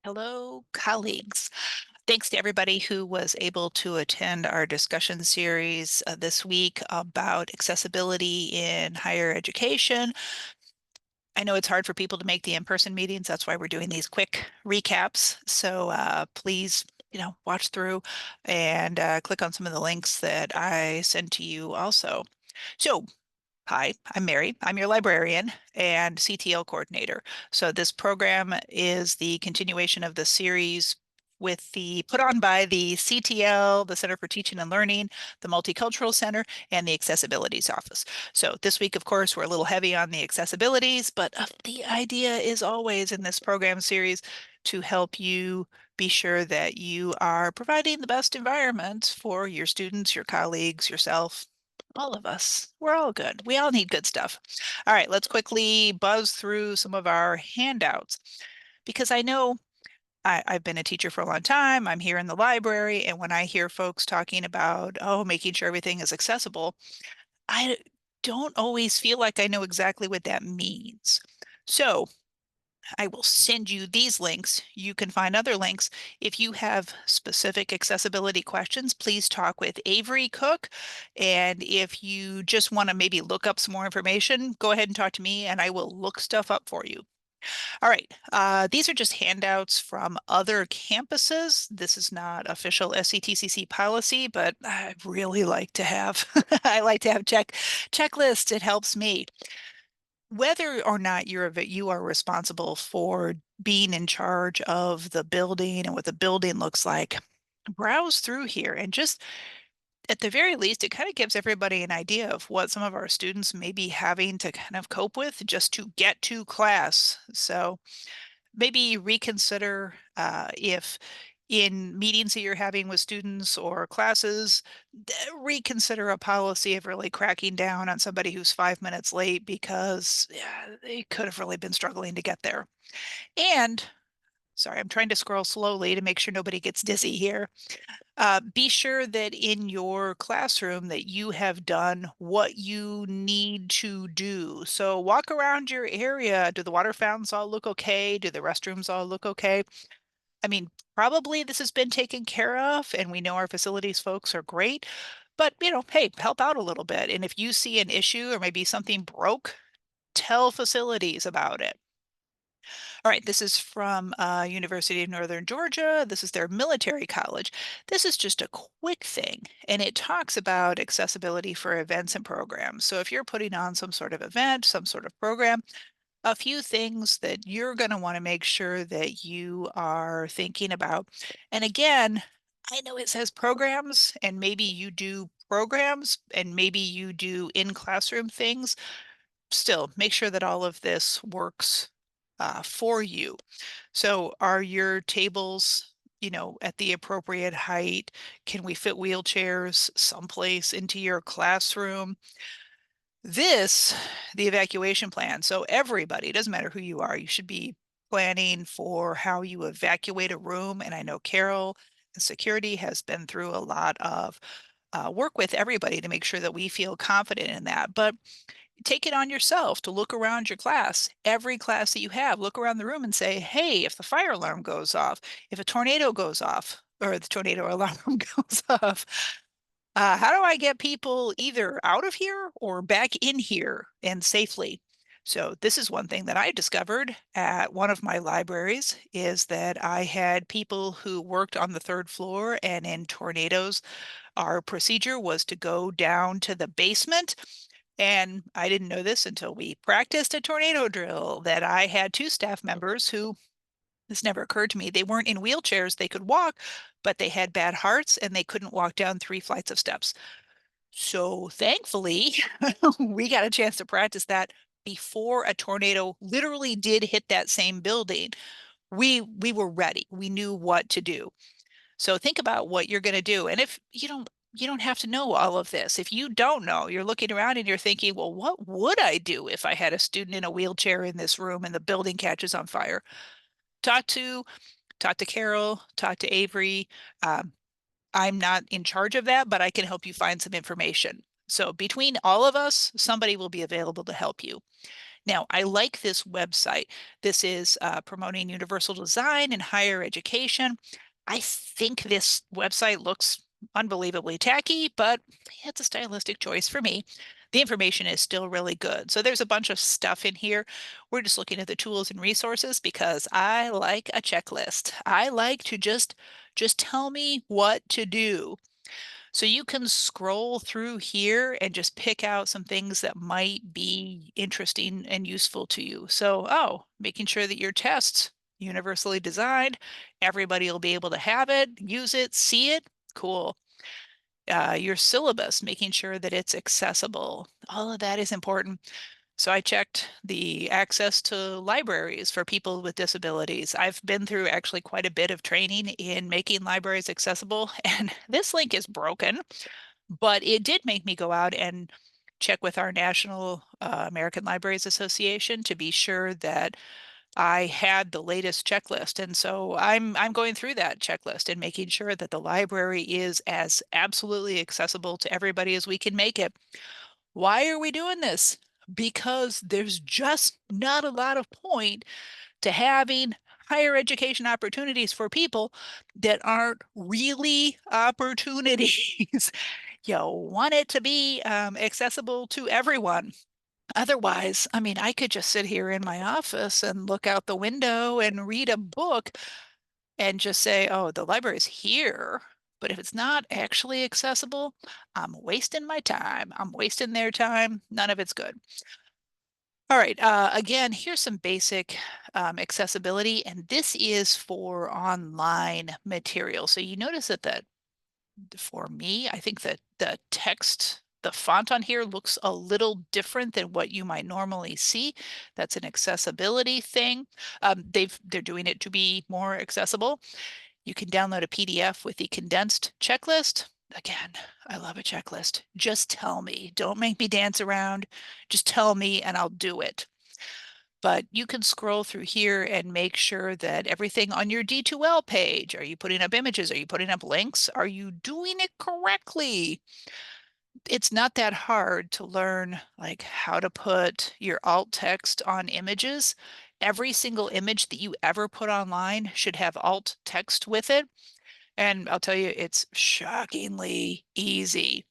Hello, colleagues. Thanks to everybody who was able to attend our discussion series this week about accessibility in higher education. I know it's hard for people to make the in-person meetings. That's why we're doing these quick recaps. So please, watch through and click on some of the links that I sent to you also. So hi, I'm Mary. I'm your librarian and CTL coordinator. So this program is the continuation of the series with the put on by the CTL, the Center for Teaching and Learning, the Multicultural Center, and the Accessibilities Office. So this week, of course, we're a little heavy on the accessibilities, but the idea is always in this program series to help you be sure that you are providing the best environment for your students, your colleagues, yourself, all of us. We're all good. We all need good stuff. All right, let's quickly buzz through some of our handouts because I know I've been a teacher for a long time. I'm here in the library, and when I hear folks talking about, oh, making sure everything is accessible, I don't always feel like I know exactly what that means. So I will send you these links. You can find other links. If you have specific accessibility questions, please talk with Avery Cook. And if you just want to maybe look up some more information, go ahead and talk to me and I will look stuff up for you. All right. These are just handouts from other campuses. This is not official SCTCC policy, but I really like to have, I like to have checklists. It helps me. Whether or not you are responsible for being in charge of the building and what the building looks like, browse through here and just at the very least, it kind of gives everybody an idea of what some of our students may be having to kind of cope with just to get to class. So maybe reconsider if in meetings that you're having with students or classes, reconsider a policy of really cracking down on somebody who's 5 minutes late because yeah, they could have really been struggling to get there. And sorry, I'm trying to scroll slowly to make sure nobody gets dizzy here. Be sure that in your classroom that you have done what you need to do. So walk around your area. Do the water fountains all look okay? Do the restrooms all look okay? I mean, probably this has been taken care of, and we know our facilities folks are great, but hey, help out a little bit. And if you see an issue or maybe something broke, tell facilities about it. All right, this is from University of Northern Georgia. This is their military college. This is just a quick thing, and it talks about accessibility for events and programs. So if you're putting on some sort of event, some sort of program, a few things that you're going to want to make sure that you are thinking about. And again, I know it says programs, and maybe you do programs, and maybe you do in classroom things. Still, make sure that all of this works for you. So, are your tables, at the appropriate height? Can we fit wheelchairs someplace into your classroom? This, the evacuation plan. So everybody, it doesn't matter who you are, you should be planning for how you evacuate a room. And I know Carol and security has been through a lot of work with everybody to make sure that we feel confident in that. But take it on yourself to look around your class. Every class that you have, look around the room and say, hey, if the fire alarm goes off, if a tornado goes off, or the tornado alarm goes off, how do I get people either out of here or back in here and safely? So this is one thing that I discovered at one of my libraries is that I had people who worked on the third floor, and in tornadoes, our procedure was to go down to the basement. And I didn't know this until we practiced a tornado drill that I had two staff members who this never occurred to me. They weren't in wheelchairs, they could walk, but they had bad hearts and they couldn't walk down 3 flights of steps. So thankfully, we got a chance to practice that before a tornado literally did hit that same building. We were ready. We knew what to do. So think about what you're going to do. And if you don't have to know all of this. If you don't know, you're looking around and you're thinking, well, what would I do if I had a student in a wheelchair in this room and the building catches on fire? Talk to talk to Carol, talk to Avery. Um, I'm not in charge of that, but I can help you find some information. So between all of us, somebody will be available to help you. Now, I like this website. This is promoting universal design in higher education. I think this website looks unbelievably tacky, but it's a stylistic choice for me. The information is still really good. So there's a bunch of stuff in here. We're just looking at the tools and resources because I like a checklist. I like to just tell me what to do. So you can scroll through here and just pick out some things that might be interesting and useful to you. So, oh, making sure that your tests universally designed, everybody will be able to have it, use it, see it. Cool. Your syllabus, making sure that it's accessible. All of that is important. So I checked the access to libraries for people with disabilities. I've been through actually quite a bit of training in making libraries accessible, and this link is broken, but it did make me go out and check with our National American Libraries Association to be sure that I had the latest checklist. And so I'm going through that checklist and making sure that the library is as absolutely accessible to everybody as we can make it. Why are we doing this? Because there's just not a lot of point to having higher education opportunities for people that aren't really opportunities. You want it to be accessible to everyone. Otherwise, I mean, I could just sit here in my office and look out the window and read a book and just say, oh, the library's here. But if it's not actually accessible, I'm wasting my time. I'm wasting their time. None of it's good. All right. Again, here's some basic accessibility, and this is for online material. So you notice that for me, I think that the text, the font on here looks a little different than what you might normally see. That's an accessibility thing. They're doing it to be more accessible. You can download a PDF with the condensed checklist. Again, I love a checklist. Just tell me. Don't make me dance around. Just tell me and I'll do it. But you can scroll through here and make sure that everything on your D2L page, are you putting up images? Are you putting up links? Are you doing it correctly? It's not that hard to learn like how to put your alt text on images. Every single image that you ever put online should have alt text with it. And I'll tell you, it's shockingly easy.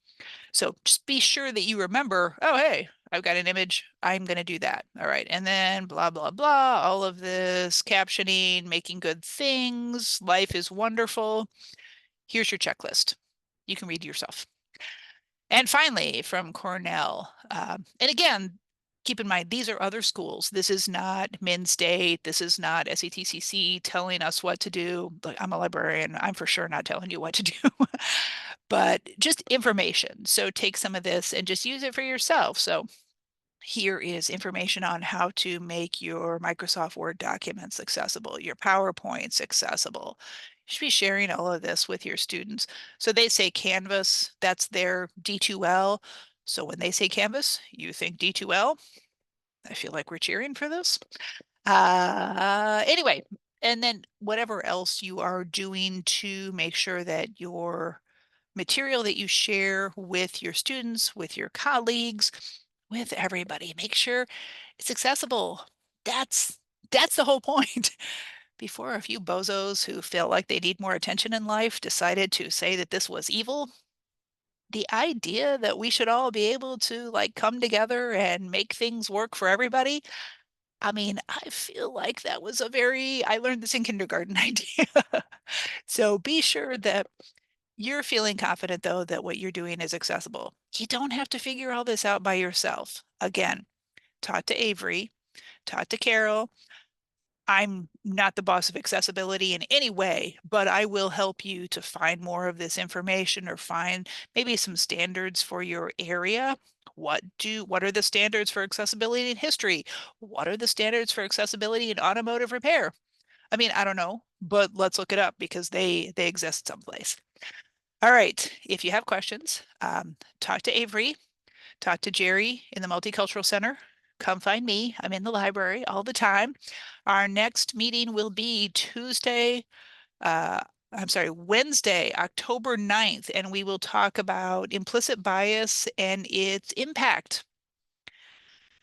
So just be sure that you remember, oh, hey, I've got an image. I'm going to do that. All right. And then blah, blah, blah, all of this captioning, making good things. Life is wonderful. Here's your checklist. You can read yourself. And finally, from Cornell. And again, keep in mind, these are other schools. This is not Min State. This is not SETCC telling us what to do. Like, I'm a librarian. I'm for sure not telling you what to do, but just information. So take some of this and just use it for yourself. So here is information on how to make your Microsoft Word documents accessible, your PowerPoints accessible. You should be sharing all of this with your students. So they say Canvas, that's their D2L. So when they say Canvas, you think D2L. I feel like we're cheering for this. Anyway, and then whatever else you are doing to make sure that your material that you share with your students, with your colleagues, with everybody. Make sure it's accessible. That's that's the whole point. Before a few bozos who feel like they need more attention in life decided to say that this was evil, the idea that we should all be able to like come together and make things work for everybody, I mean, I feel like that was a very, I learned this in kindergarten idea. So be sure that you're feeling confident, though, that what you're doing is accessible. You don't have to figure all this out by yourself. Again, taught to Avery, taught to Carol. I'm not the boss of accessibility in any way, but I will help you to find more of this information or find maybe some standards for your area. What are the standards for accessibility in history? What are the standards for accessibility in automotive repair? I mean, I don't know, but let's look it up because they exist someplace. All right. If you have questions, talk to Avery, talk to Jerry in the Multicultural Center. Come find me. I'm in the library all the time. Our next meeting will be uh, Wednesday, October 9th, and we will talk about implicit bias and its impact.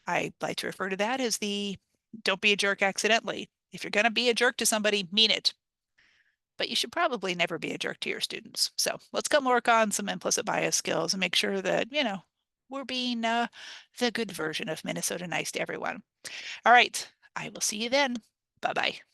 I like to refer to that as the don't be a jerk accidentally. If you're going to be a jerk to somebody, mean it. But you should probably never be a jerk to your students. So let's come work on some implicit bias skills and make sure that, we're being the good version of Minnesota nice to everyone. All right. I will see you then. Bye bye.